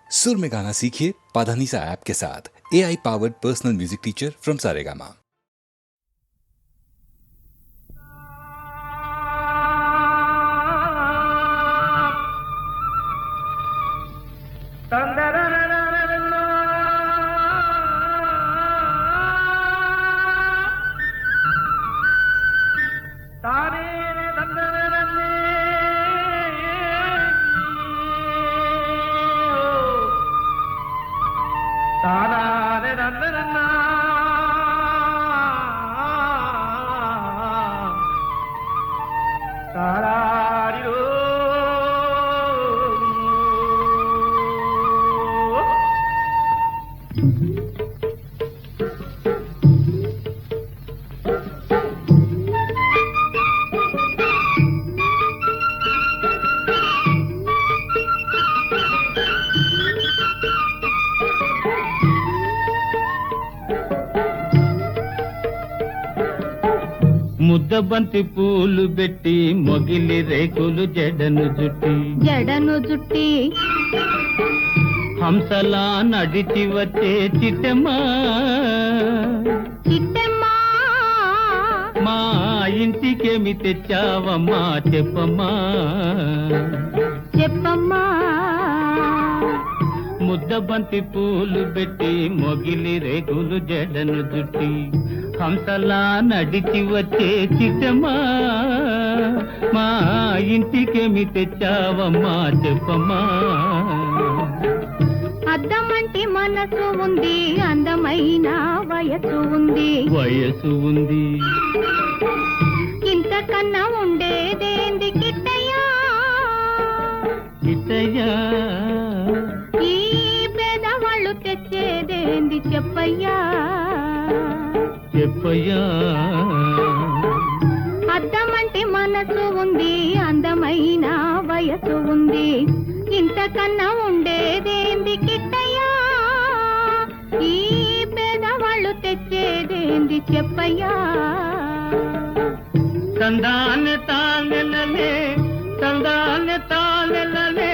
सुर में गाना सीखिए पाधानीसा ऐप के साथ। AI powered personal music teacher from Saregama. ముద్దబంతి పూలు పెట్టి మొగిలి రేకులు జడను జుట్టి హంసలా నడిచి వచ్చే చిట్టెమ్మా మా ఇంటికేమి తెచ్చావమ్మా చెప్పమ్మా ముద్దబంతి పూలు పెట్టి మొగిలి రేకులు జడను జుట్టి హంసలా నడిచి వచ్చే చిట్టమ్మా మా ఇంటికేమి తెచ్చావమ్మా చెప్పమ్మా అద్దమంటి మనసు ఉంది, అందమైన వయసు ఉంది ఇంతకన్నా ఉండేదేంది కిట్టయ్యా ఈ పేదవాళ్ళు తెచ్చేదేంది చెప్పయ్యా అద్దమంటి మనసు ఉంది, అందమైన వయసు ఉంది ఇంతకన్నా ఉండేదేంది కిట్టయ్యా ఈ పేదవాళ్ళు తెచ్చేదేంది చెప్పయ్యా తందాన్ని తానెలలే తందాన్ని తానెలలే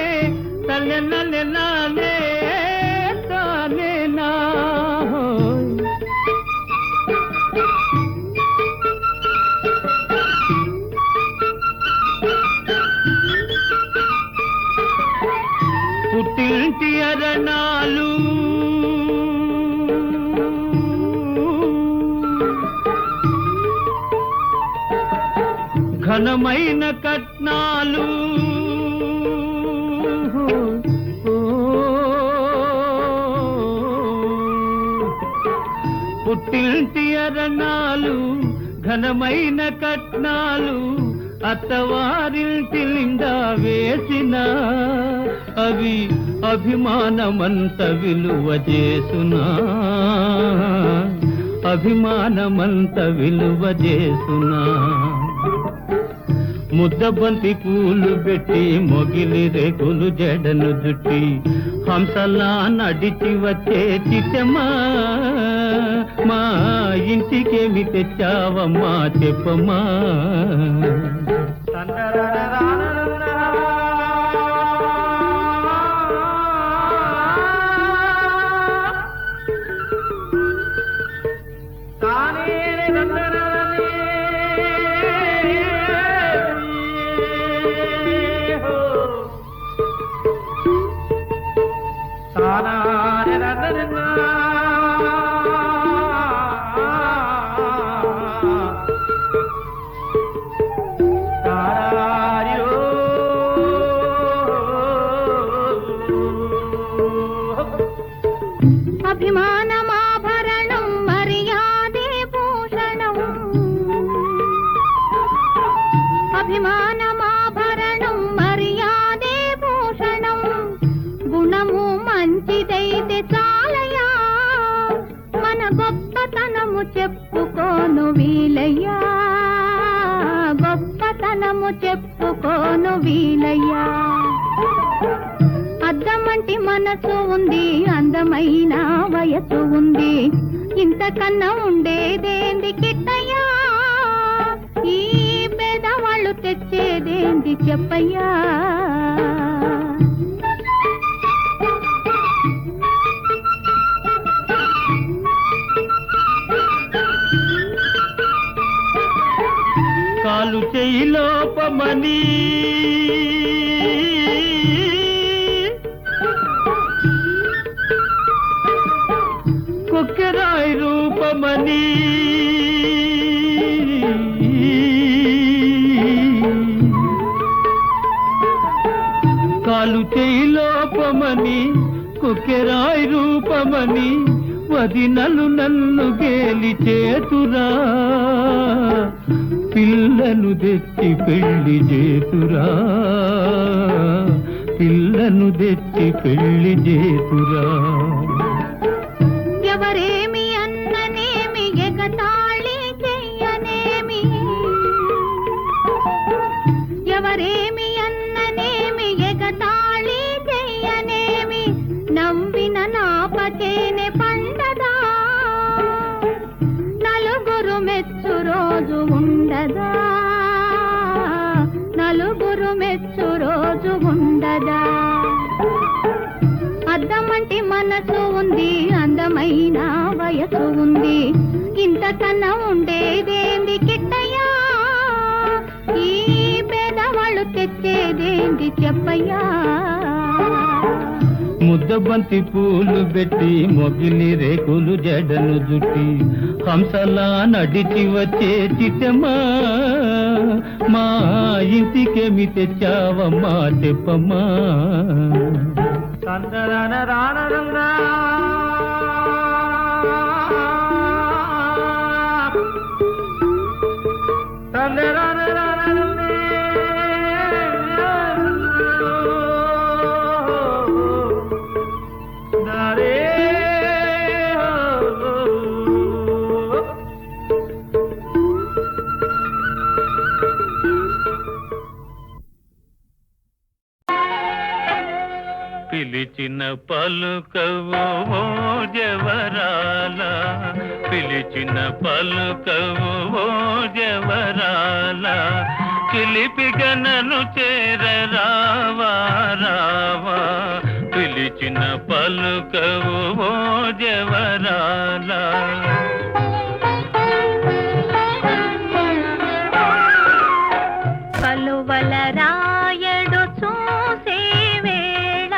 తల్లెనలెలలే తానేనా పుట్టింటి అరణాలు ఘనమైన కట్నాలు పుట్టింటి అరణాలు ఘనమైన కట్నాలు అత్తవారింటి నిండా వేసిన అవి అభిమానమంత విలువ చేసునా ముద్దబంతి పూలు పెట్టి మొగిలి రేకులు జడను జుట్టి హంసలా నడిచి వచ్చే చిట్టమ్మా మా ఇంటికేమి తెచ్చావమ్మా చెప్పమ్మా అభిమానమాభరణం మర్యాదే భూషణం అభిమానమాభరణం మర్యాదే భూషణం గుణము మంచిదైతే చాలయ్యా మన గొప్పతనము చెప్పుకోను వీలయ్యా అద్దమంటి మనసు ఉంది, అందమైన వయసు ఉంది ఇంతకన్నా ఉండేదేంది కిట్టయ్యా ఈ పేదవాళ్ళు తెచ్చేదేంది చెప్పయ్యా చెయ్యి లోపమని కొక్కెరాయి రూపమని కాలు చెయ్యి లోపమని కొక్కెరాయి రూపమని వదినలు నన్ను గేలి చేతురా పిల్లను తెచ్చి పెళ్లి చేతురా పిల్లను తెచ్చి పెళ్లి చేతురా ఎవరేమి అన్ననేమి ఎగతాళి చెయ్యనేమి ఎవరేమి అన్ననేమి ఎగతాళి చెయ్యనేమి నవ్విన నాపచేనే పండదా నలుగురు మెచ్చు రోజు ఉండదా నలుగురు మెచ్చు రోజు ఉండదా అద్దమంటి మనసు ఉంది అందమైన వయసు ఉంది ఇంతకన్నా ఉండేదేంది కిట్టయ్యా ఈ పేదవాళ్ళు తెచ్చేదేంది చెప్పయ్యా ముద్దబంతి పూలు పెట్టి మొగిలి రేకులు జడను జుట్టి హంసలా నడిచి వచ్చే చిట్టమ్మా మా ఇంటికేమి తెచ్చావమ్మా చెప్పమ్మా పిలిచిన పలుకవు ఓ జవరాల పిలిచిన పలుకవు ఓ జవరాల చిలిపిగా నన్ను చేరరావా రావా పిలిచిన పలుకవు ఓ జవరాల కలువల రాయడు చూసే వేళ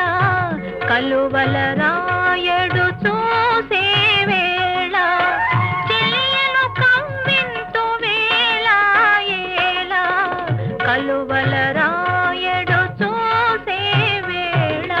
కలువల రాయడు చూసే వేళ చెలియను కవ్వింతు వేళ ఏళ కలువల రాయడు చూసే వేళ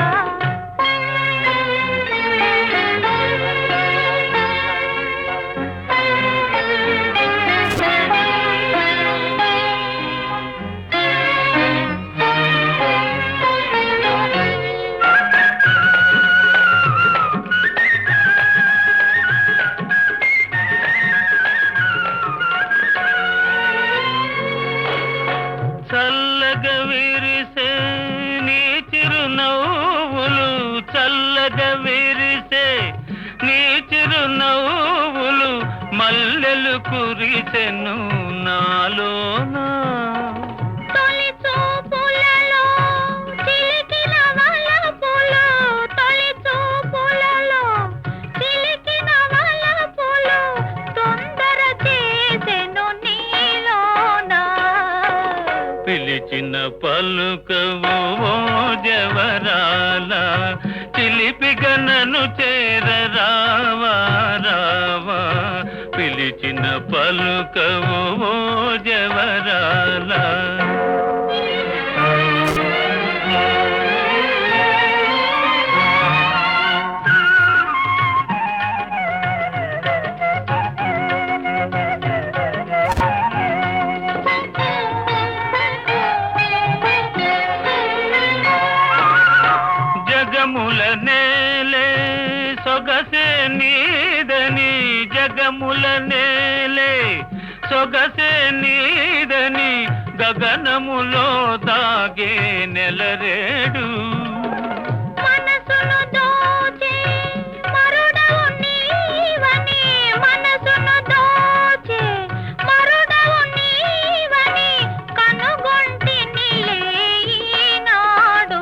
చల్లగా విరిసే నీ చిరునవ్వులు చల్లగా విరిసే నీ చిరునవ్వులు మల్లెలు కురిసెను నాలోనా తొలి చూపులలో చిలికిన వలపులు తొలి చూపులలో చిలికిన వలపులు తొందర చేసెను నీలోనా పిలిచిన పలుకవు ఓ జవరాల చిలిపిగా నన్ను చేరరావా రావా పిలిచిన పలుకవు ఓ జవరాల జగముల నేలే సొగసే నీదని జగముల నేలే సొగసే నీదని గగనములో దాగే నెలరేడు మనసును దోచే మరుడవు నీవని మనసును దోచే మరుడవు నీవని కనుగొంటినిలే ఈనాడు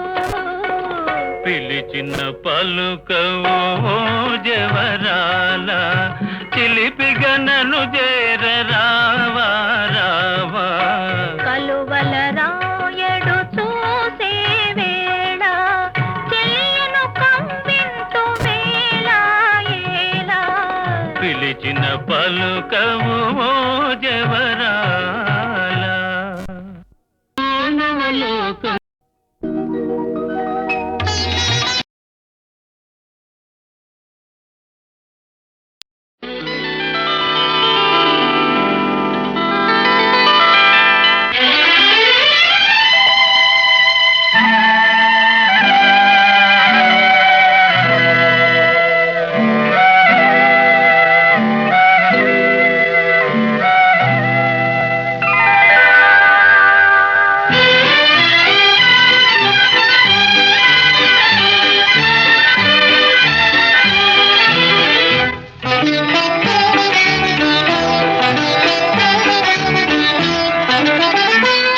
పిలిచిన పలుకవు ఓ జవరాల చిలిపిగా నన్ను చేరరావా రావా కలు పిలిచిన పలుకవు ఓ జవరాల మానవలోకం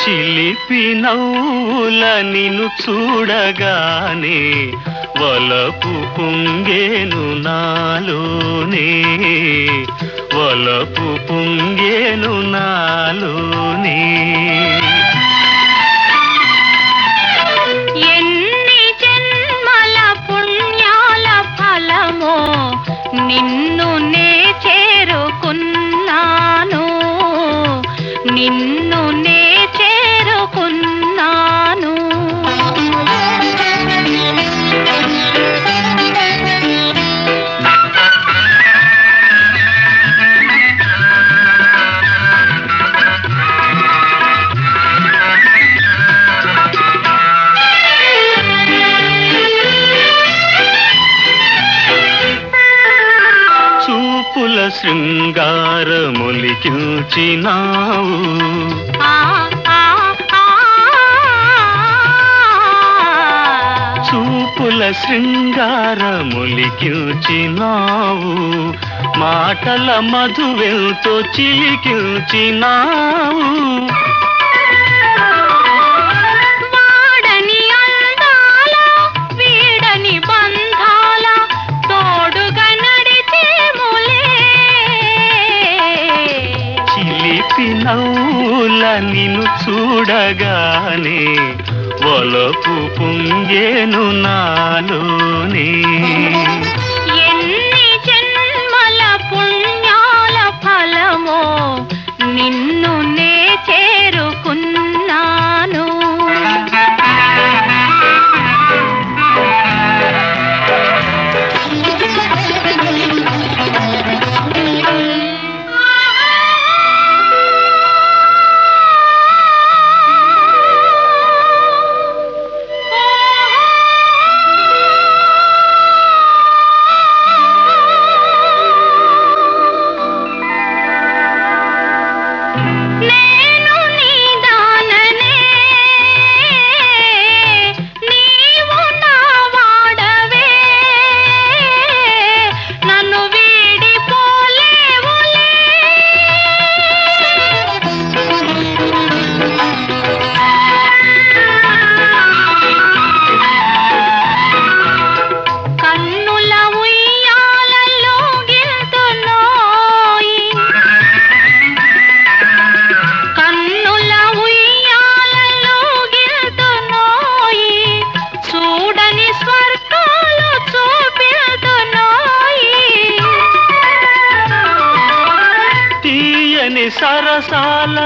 చిలిపి నవ్వుల నిన్ను చూడగానే వలపు పొంగేను నాలోనే వలపు పొంగేను నాలోనే ఎన్ని జన్మల పుణ్యాల ఫలమో నిన్ను నే చేరుకున్నాను నిన్ను నే చేరుకున్నాను చూపుల శృంగారములికిల్చినావు ఆ ఆ ఆ చూపుల శృంగారములికిల్చినావు మాటల మధువెల్తో చిలికిల్చినావు వాడని అందాల వీడని బంధాల తోడుగా నడిచేములే చిలిపి నవ్వుల నిన్ను చూడగానే వలపు పొంగేను నాలోనే ఎన్ని జన్మల పుణ్యాల ఫలమో నిన్ను నే చేరుకున్నాను నేను నీ దాననే నీవు నా వాడవే నన్ను వీడిపోలేవులే కన్నుల ఉయ్యాలలో గిల్తున్నోయి కన్నుల ఉయ్యాలలో గిల్తున్నోయి చూడని స్వర్గాలు చూపిల్తున్నోయి తీయని సరసాల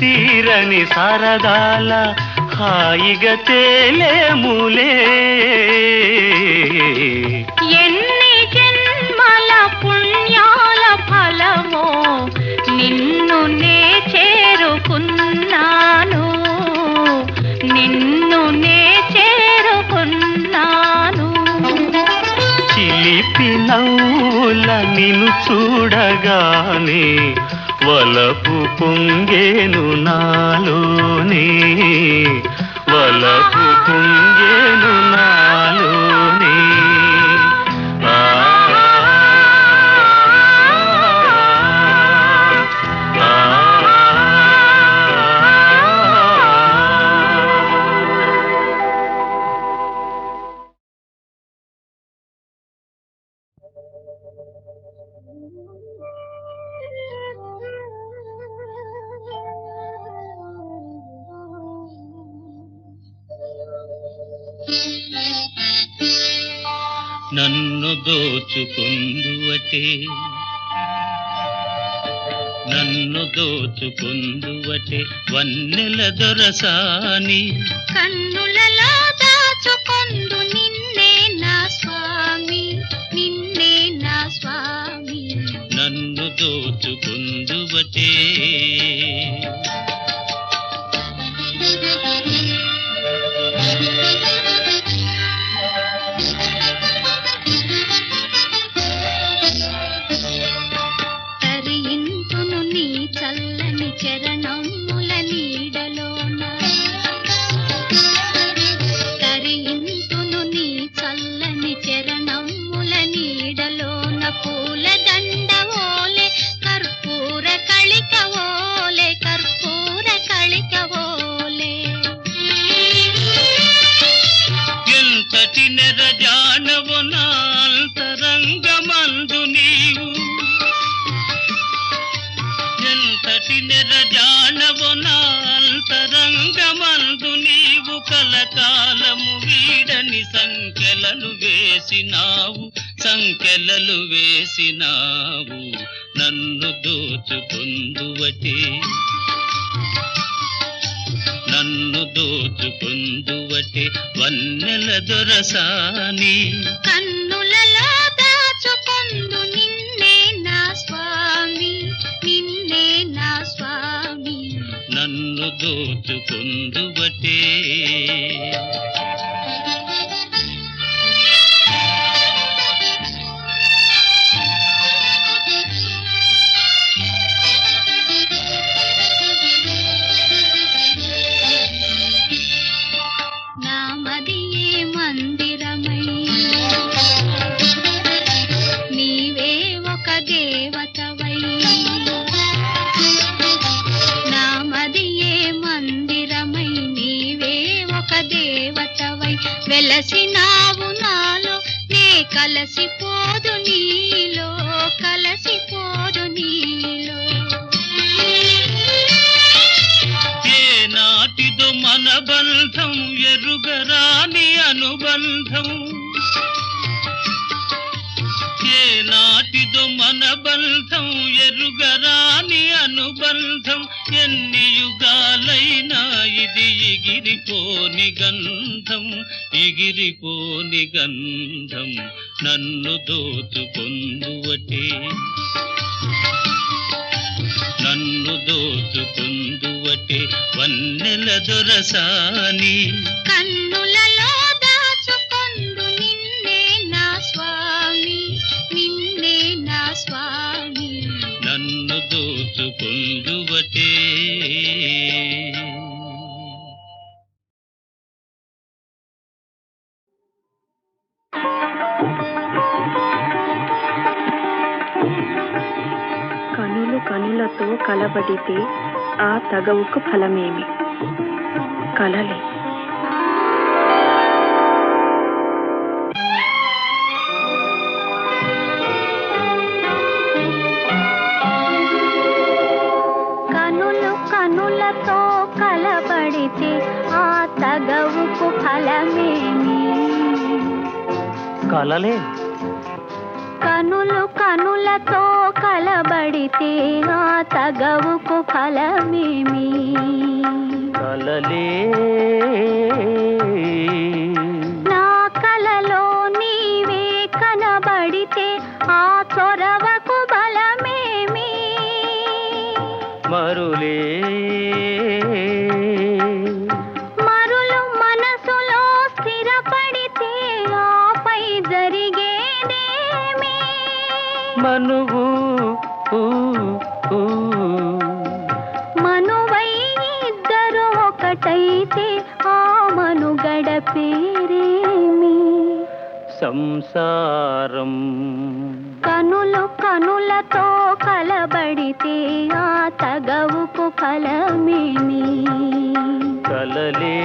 తీరని సరదాల హాయిగా తేలేములే ఎన్ని జన్మల పుణ్యాల ఫలమో నిన్ను నే చేరుకున్నాను నిన్ను నే చేరుకున్నాను చిలిపి నవ్వుల నిన్ను చూడగానే వలపు పొంగేను నాలోనే వలపు పొంగేను నాలోనే ఆ ఆ నన్ను దోచుకుందువటే నన్ను దోచుకుందువటే వన్నెల దొరసాని కన్నులలో దాచుకొందు నిన్నే నా స్వామి, నిన్నే నా స్వామి. నన్ను దోచుకుందువటే తరింతును నీ చల్లని చరణముల నీడలోన, తరింతును నీ చల్లని చరణముల నీడలోన. పూల దండవోలే కర్పూర కళికవోలే, కర్పూర కళికవోలే. ఎంతటి నెరజానవు నా అంతరంగమందు నీవు, ఎంతటి నెరజానవు నా అంతరంగమందు నీవు. కలకాలము వీడని సంఖ్యలను వేసినావు, సంఖ్యలలు వేసినావు. నన్ను దోచుకుందువటే, నన్ను దోచుకుందువటే వన్నెల దొరసాని కన్నులలో దాచుకొందు నిన్నే నా స్వామి, నిన్నే నా స్వామి. నన్ను దోచుకుందువటే. నామదియే మందిరమై నీవే ఒక దేవతవై, నామదియే మందిరమై నీవే ఒక దేవతవై. వెలసినావు నాలో నే కలసిపోదు నీలో, కలసిపోదు నీలో. ఏ నాటిదో మన బంధం ఎరుగరాని అనుబంధం, ఏ నాటిదో మన బంధం ఎరుగరాని అనుబంధం. ఎన్ని యుగాలైనా ఇది ఎగిరిపోని గంధం, ఎగిరిపోని గంధం. నన్ను దోచుకొందువటే, నన్ను దోచుకుందువటే వన్నెల దొరసాని కన్నులలో దాచుకొందు నిన్నే నా స్వామి, నిన్నే నా స్వామి. నన్ను దోచుకుందువటే. కనులు కనులతో కలబడితే ఆ తగవుకు ఫలమేమి? కలలే. కనులు కనులతో కలబడితే ఆ తగవుకు ఫలమేమి? కలలే. కనులు కనులతో కలబడితే ఆ తగవుకు ఫలమేమి? కలలే. నా కలలో నీవే కనబడితే ఆ చొరవకు బలమేమి? మరులే. మరులు మనసులో స్థిరపడితే ఆపై జరిగేదేమి? మనువు మనువై ఇద్దరు ఒకటైతే ఆ మనుగడ పేరేమి? సంసారం. కనులు కనులతో కలబడితే ఆ తగవుకు ఫలమేమి? కలలే.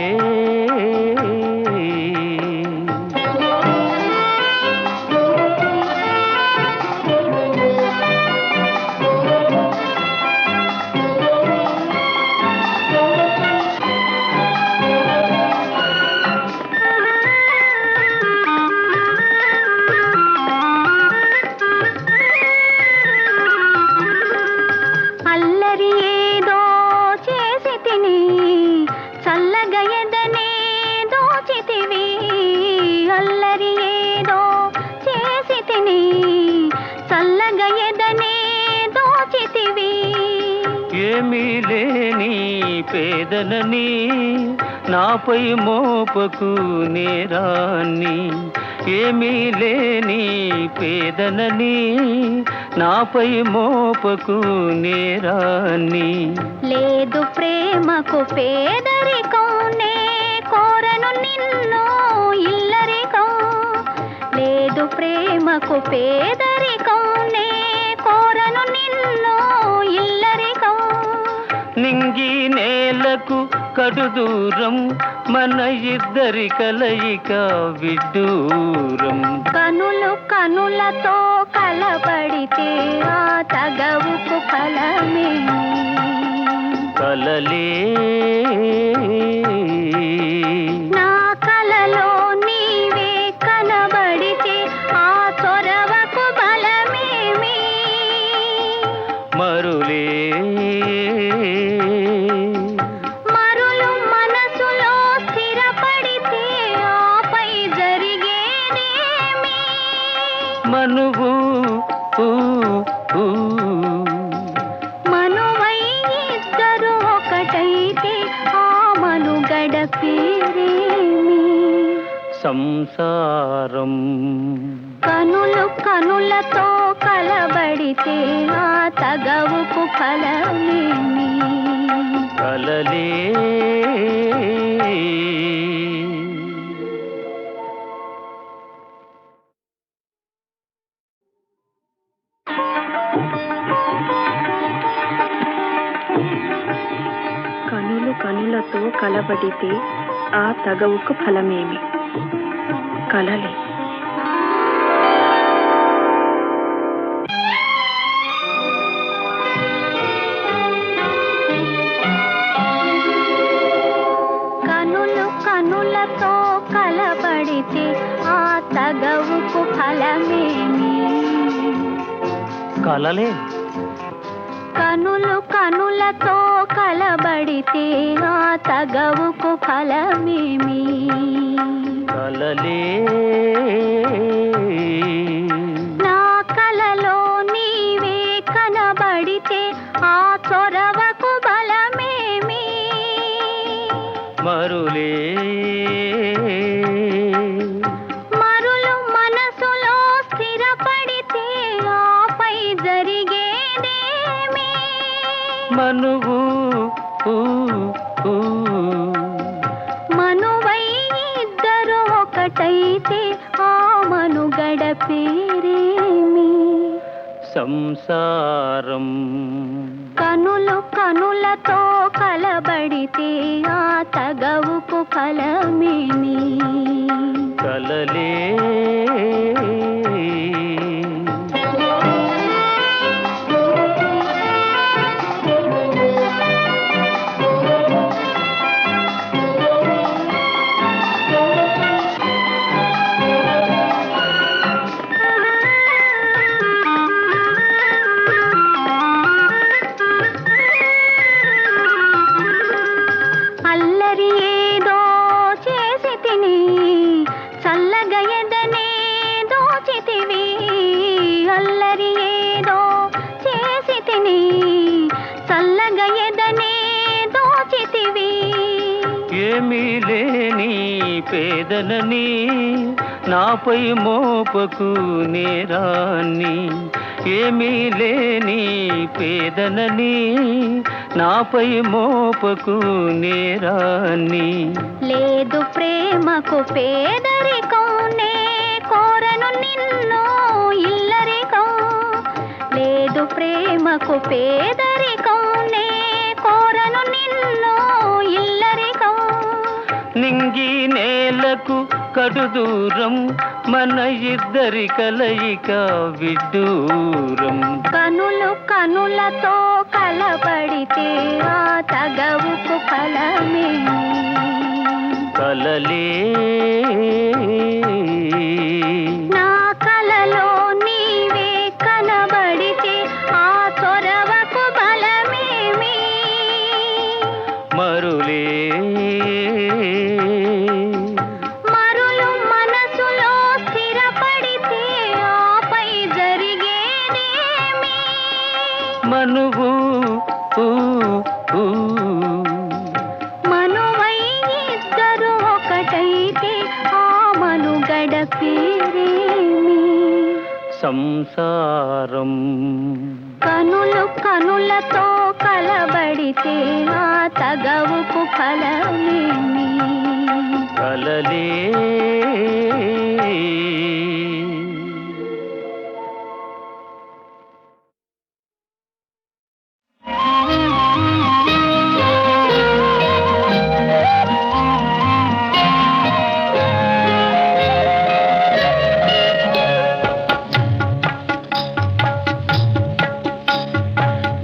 ఏమీ లేని పేదనని నాపై మోపకు నేరాన్ని. ఏమీ లేని పేదనని నాపై మోపకు నేరాన్ని. లేదు ప్రేమకు పేదరికం, నే కోరను నిన్ను ఇల్లరికం. లేదు ప్రేమకు పేదరికం, నే కోరను నిన్ను ఇల్లరికం. నింగి నేలకు కడు దూరం, మన ఇద్దరి కలయిక విడ్డూరం. కనులు కనులతో కలబడితే ఆ తగవుకు ఫలమేమి. కలలే నా కలలో నీవే కనబడితే ఆ చొరవకు బలమేమి. మరులే మరులు మనసులో స్థిరపడితే ఆపై జరిగేదేమి. మనువు మనువై ఇద్దరు ఒకటైతే ఆ మనుగడ పేరేమి. సంసారం. కనులు కనులతో కలబడితే ఆ తగవుకు ఫలమేమి. కలలే కనులు కనులతో కలబడితే ఆ తగవుకు ఫలమేమి. కలలే కనులు కనులతో కలబడితే ఆ తగవుకు ఫలమేమి. కలలే కనులు కనులతో కలబడితే ఆ తగవుకు ఫలమేమి. కలలే నా కలలో నీవే కనబడితే ఆ చొరవకు బలమేమి. మరులే మరులు మనసులో స్థిరపడితే ఆపై జరిగేదేమి. మనువు మనువై ఇద్దరు ఒకటైతే ఆ మనుగడ పేరేమి. సంసారం. కనులు కనులతో కలబడితే ఆ తగవుకు ఫలమేమి. కలలే అల్లరి ఏదో చేసి తిని చల్లగా ఎదనే దోచితివి. అల్లరి ఏదో చేసి తిని చల్లగా ఎదనే దోచితివి. ఏమీ లేని పేదనని నాపై మోపకు నేరాన్ని. ఏమీ లేని పేదనని నాపై మోపకు నేరాన్ని. లేదు ప్రేమకు పేదరికం, నే కోరను నిన్ను ఇల్లరికం. లేదు ప్రేమకు పేదరికం, నే కోరను నిన్ను ఇల్లరికం. నింగి నేలకు కడు దూరం, మన ఇద్దరి కలయిక విడ్డూరం. కనులు కనులతో కలబడితే ఆ తగవుకు ఫలమేమి. కలలే నా కలలో నీవే కనబడితే ఆ చొరవకు బలమేమి. మరులే మరులు మనసులో స్థిరపడితే ఆపై జరిగేదేమి. మనువు సంసారం. కనులు కనులతో కలబడితే ఆ తగవుకు ఫలమేమి? కలలే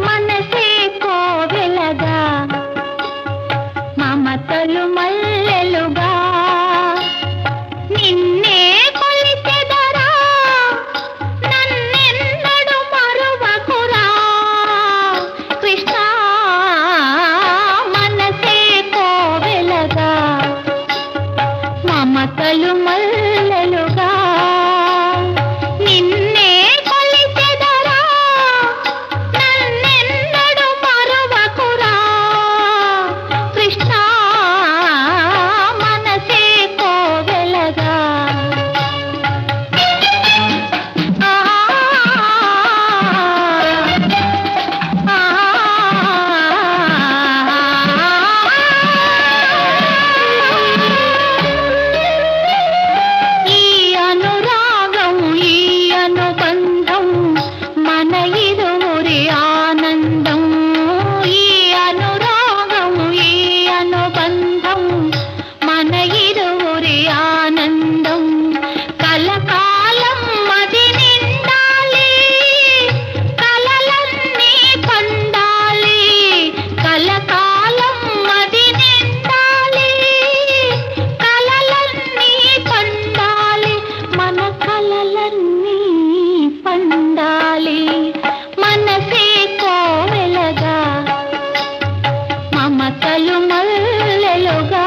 మనసే కోవెలగా మమతలు మల్లెలుగా నిన్నే కొలిచెదరా, నన్నెన్నడు మరువకురా కృష్ణ. మనసే కోవెలగా మమతలు మల్లెలుగా నిన్నే కొలిచెదరా, నన్నెన్నడు మరువకురా కృష్ణ. మనసే కోవెలగా ఈ అనురాగం ఈ అనుబంధం మన ఇరువురి ఆనందం. ఈ అనురాగం ఈ అనుబంధం మన ఇరువురి ఆనందం. కలకాలం మది నిండాలి, కలలన్నీ పండాలి. కలకాలం మది నిండాలి, కలలన్నీ పండాలి. మన కలలన్నీ పండాలి. మనసే కోవెలగా మమతలు మల్లెలుగా.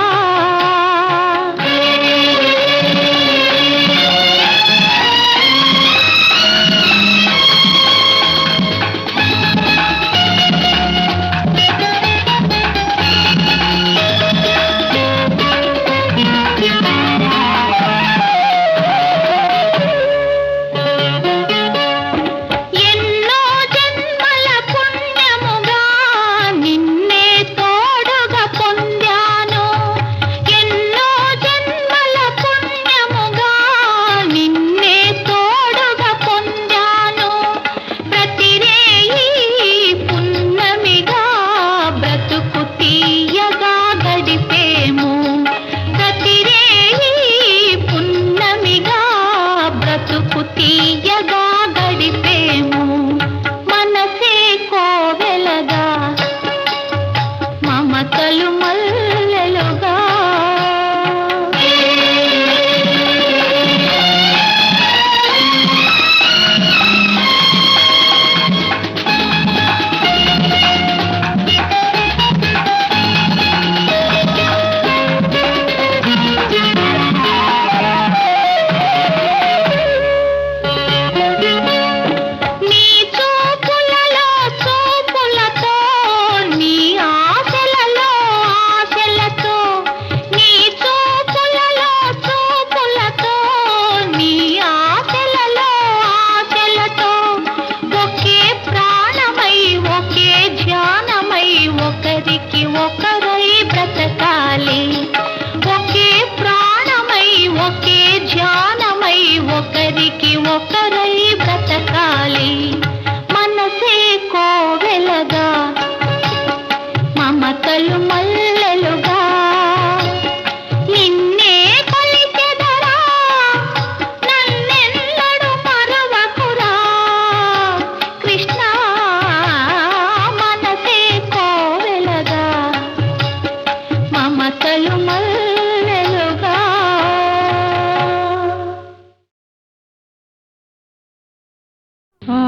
ఎన్నో జన్మల పుణ్యముగా నిన్నే తోడుగా పొందాను. ఎన్నో జన్మల పుణ్యముగా నిన్నే తోడుగా పొందాను. ప్రతిరేయి పున్నమిగా బ్రతుకు తీయగా గడిపేము. ప్రతిరేయి పున్నమిగా బ్రతుకు తీయగా గడిపేము. మనసే కోవెలగా మమతలు మల్లెలుగా. నీ చూపులలో చూపులతో, నీ ఆశలలో ఆశలతో. నీ చూపులలో చూపులతో, నీ ఆశలలో ఆశలతో. ఒకే ప్రాణమై ఒకే ధ్యానమై ఒకరికి ఒకరై బ్రతకాలి. ఒకే ప్రాణమై ఒకే ధ్యానమై ఒకరికి ఒకరై బ్రతకాలి. మనసే కోవెలగా మమతలు మల్లెలుగా నిన్నే కొలిచెదరా, నన్నెన్నడు మరువకురా కృష్ణ. మనసే కోవెలగా మమతలు మల్లెలుగా. ఆ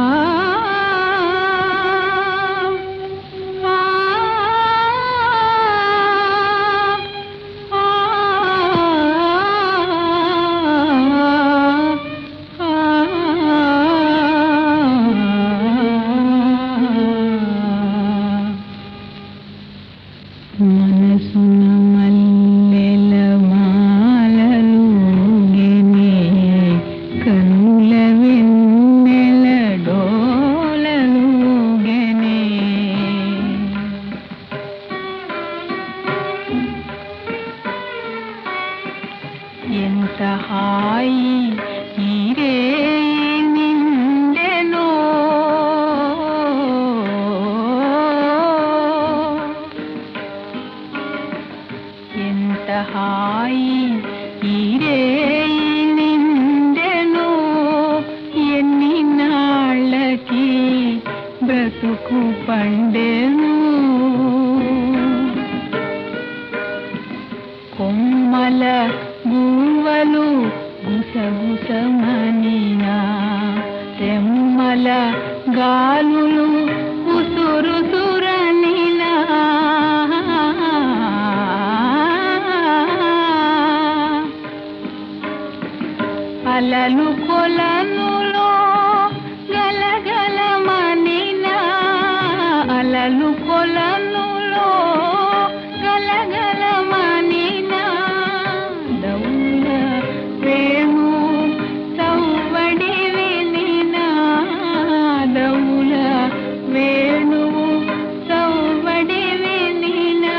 పూల గాలులు ఉసురు సురనిలా అలలు కొలనులో గలగలమనినా అలలు కొలనులో గలగలమనినా దౌల వేణు సౌవడి వినినా దౌల వేణు సౌవడి వినినా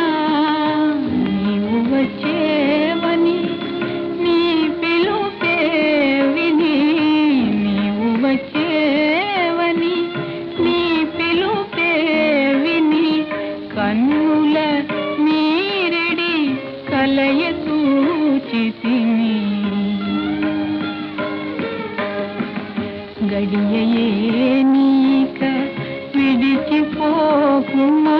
నీవు వచ్చేవని నీ పిలుపే విని నీవు వచ్చేవని నీ పిలుపే విని కన్నుల మీరెడి కలయ సూచితిని గడియయే నీక విడిచిపోకుమా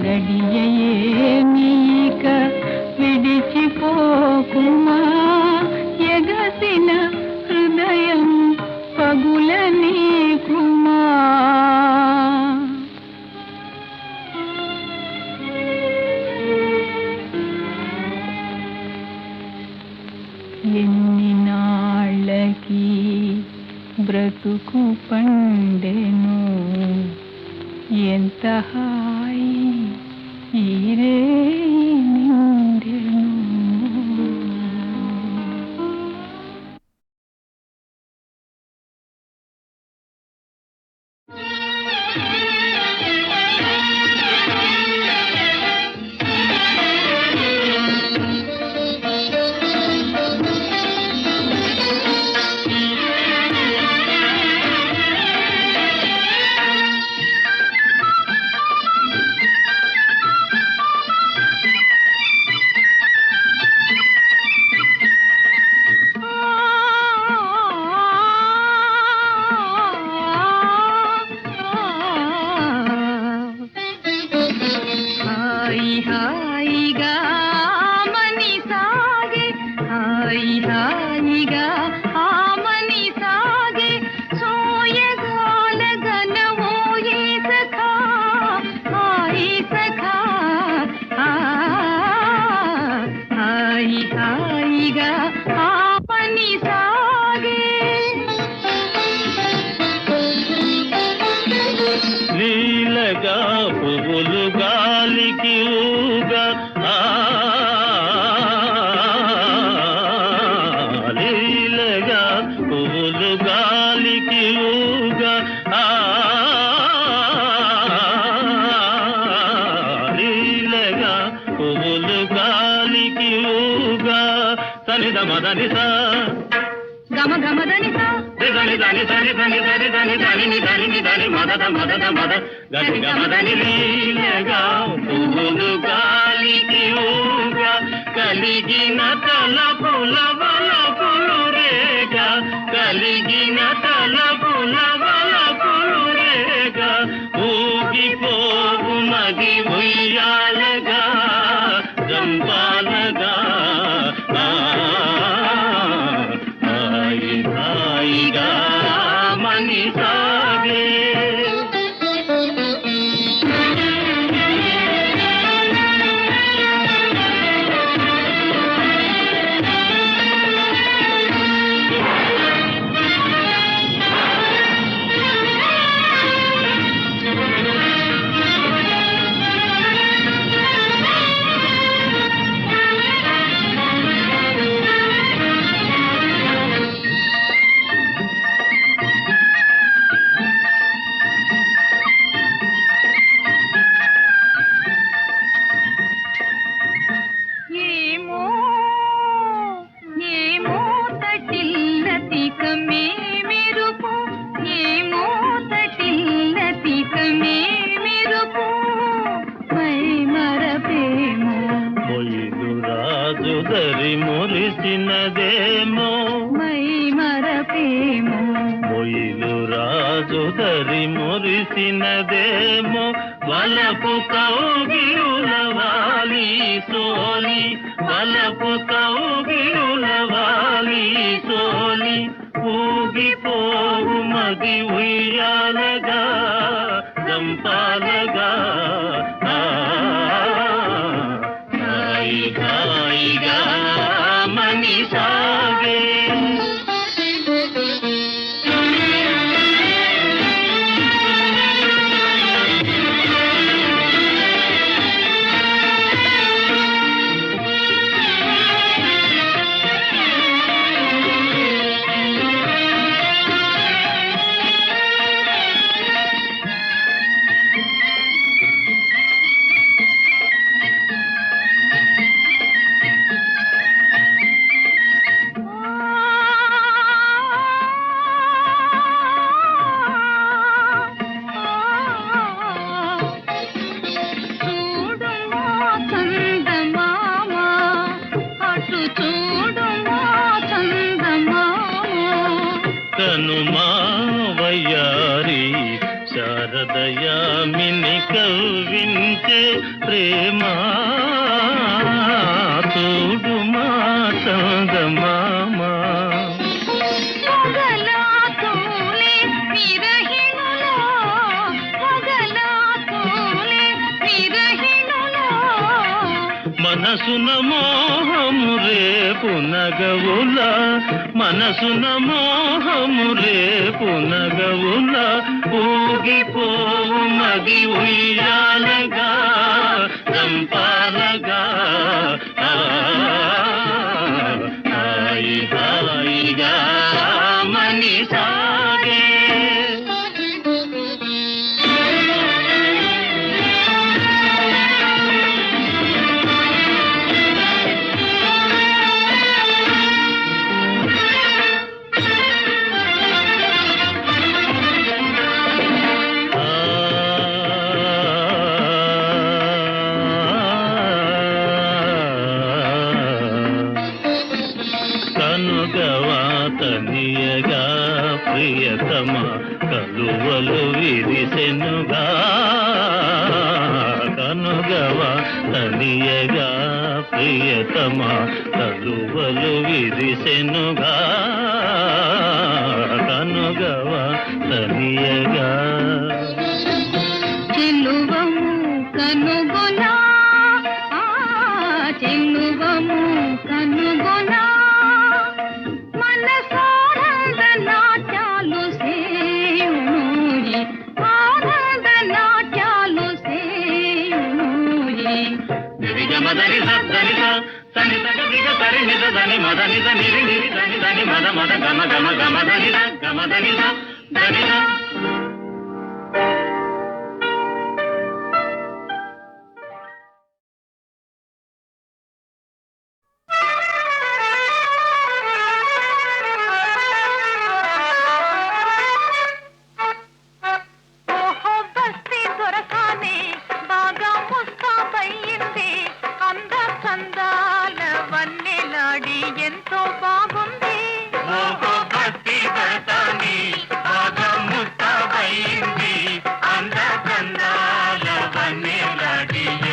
గడియయే నీక విడిచిపోకుమా ఎగసిన హృదయం పగుల నీకుమా ఎన్ని నాళ్ళకి బ్రతుకు పండెను ఎంత హాయి ఈరే నిండెను హాయి హాయిగా ఆమని సాగే హాయి హాయిగా ఆమని సాగే సోయగాల గనవోయే సఖా హాయి సఖా హాయి హాయిగా ఆమని సాగే నీలగా పువ్వులు గాలికి ఊగా లీలగా పువ్వులు గాలికి ఊగా లీలగా పువ్వులు గాలికి ఊగా సనిద మదనిసా గమ గమదనిసా దని దని దని దని దని దని దని ని దని ని దని మదద మదద మద గని గమదని లీలగా పువ్వులు గాలికి ఊగా కలిగిన తలపుల వలపులు రేగా కలిగిన తలపుల వలపులు రేగా ఊగిపోవు మది ఉయ్యాలగా జంపాలగా హాయిగా మని సాగే దరి మురిసినదేమో మై మరపేమో మొయిలు రాజు దరి మురిసినదేమో వలపు కౌగిలులవాలి సోలి వలపు కౌగిలులవాలి సోలి మది ఉయ్యాలగా దంపాలగా హాయిగా మని సాగే వయ్యారి శారదయామిని కవ్వించే ప్రేమ చూడుమా చందమామా మనసున మోహము రేపు నగవుల మనసున మోహము రేపు నగవుల ఊగిపోవు మది ఉయ్యాలగా దంపాలగా హాయిగా మని సాగే కనుగవాతనియగా ప్రియతమ కలువలు విరిసెనుగా కనుగవాతనియగా ప్రియతమ కలువలు విరిసెనుగా కనుగవాతనియగా చెల్లువము కనుగొనా చెల్లువము కనుగొనా మనసానంద నాట్యాలు సేయునోయి ఆనంద నాట్యాలు సేయునోయి మదని సని సని సగదిగ సరి నిజ దని మదని దని నిరి దని దని మద మద గమ గమ గమ దని గమ దని దని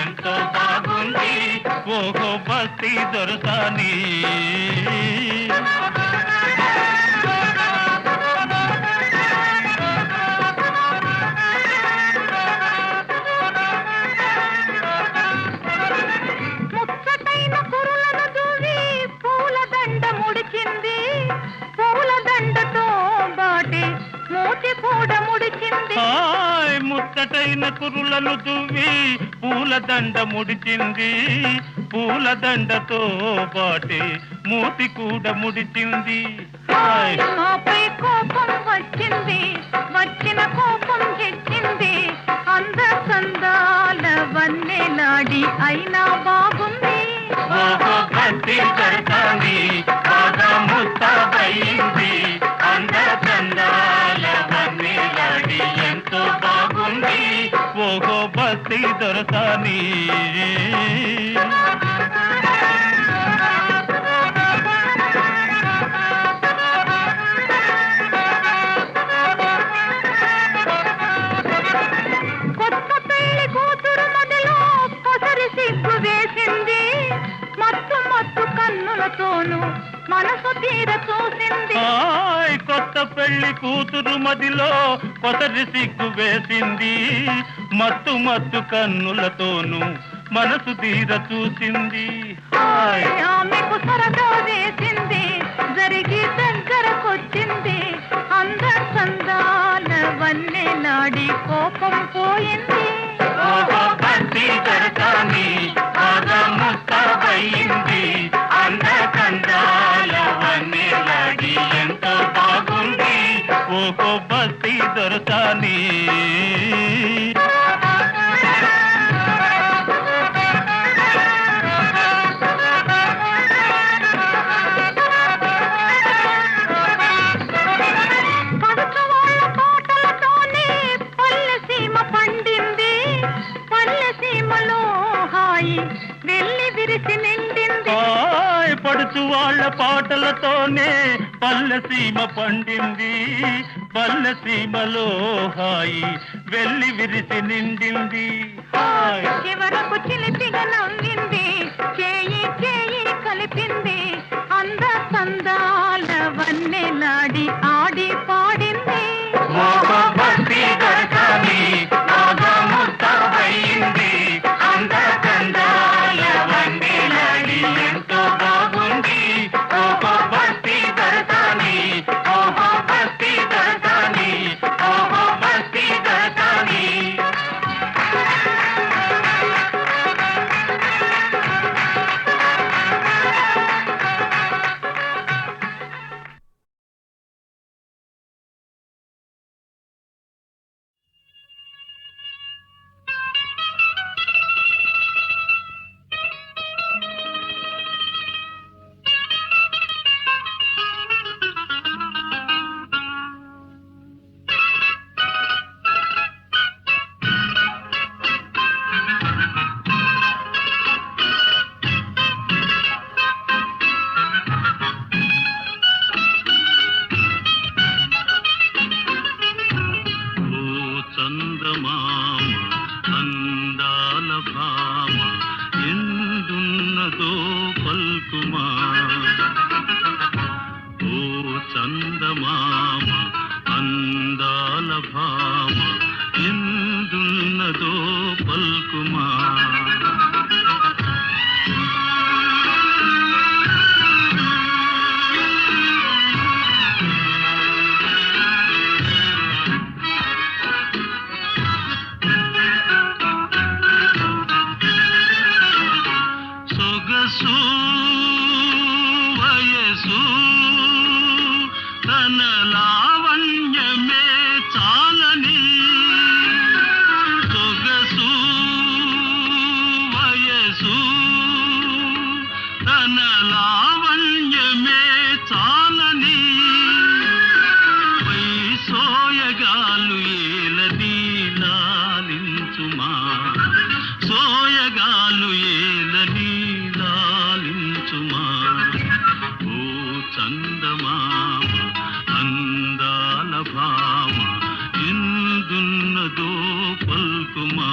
ఎంతో బాగుంది ఓహో బస్తీ దొరసాని ముచ్చటైన కురులను దూవి పూలదండ ముడిచింది పూలదండతో బాటి మూతి కూడా ముడిచింది ముచ్చటైన కురులను దువ్వి పూలదండ ముడిచింది పూలదండతో పాటి మూతి కూడా ముడిచింది నాపై కోపం వచ్చింది వచ్చిన కోపం తెచ్చింది అంద సందాల వన్నెలాడి అయినా బాగుంది ఓహో భక్తి కడతాంది బాగా ముస్తాబయింది అంద చందాల వన్నెలాడి ఎంతో బాగుంది ఓహో భక్తి దొరసాని కొత్త పెళ్లి కూతురు మొదలు పొసరి సిగ్గు వేసింది మత్తు మత్తు కన్నులతోనూ మన మనసు తీర చూసింది. కొత్త పెళ్లి కూతురు మదిలో కొసరి సిగ్గు వేసింది. మత్తు మత్తు కన్నులతోనూ మనసు తీర చూసింది. ఆమెకు సరదా వేసింది, జరిగి దగ్గరకొచ్చింది. అంద సందాల వన్నె నాడి కోపం పోయింది. భక్తి దర్శని ముస్తాబయింది. అంద కందాల వన్నె నాడి ఎంతో బాగుంది. ఓహో భక్తి దర్శని. పడుచు వాళ్ళ పాటలతోనే పల్లె సీమ పండింది. పల్లె సీమలో హాయి వెళ్ళి విరిసి నిండింది. చివరకు చిలిపిగా నవ్వింది, చేయి చేయి కలిపింది. అంద సందాల వన్నె నాడి ఆడి పాడింది. భక్తి దర్శని ముస్తాబయింది. అంద కందాల వన్నె నాడి ఎంతో బాగుంది. ఓహో భక్తి దర్శని, ఓహో భక్తి దర్శని, ఓహో భక్తి దర్శని. చందమామ అందాల భామ ఎందున్నదో పల్కుమా. సొగసు వయసు తన లావణ్యమే చాలని. సొగసు వయసు తన లావణ్యమే చాలని. సోయగాలు ఏలది లాలించుమా. సోయగాలు ఏలని లాలించుమా. ఓ చందమామ అందాల భామ ఎందున్నదో పల్కుమా.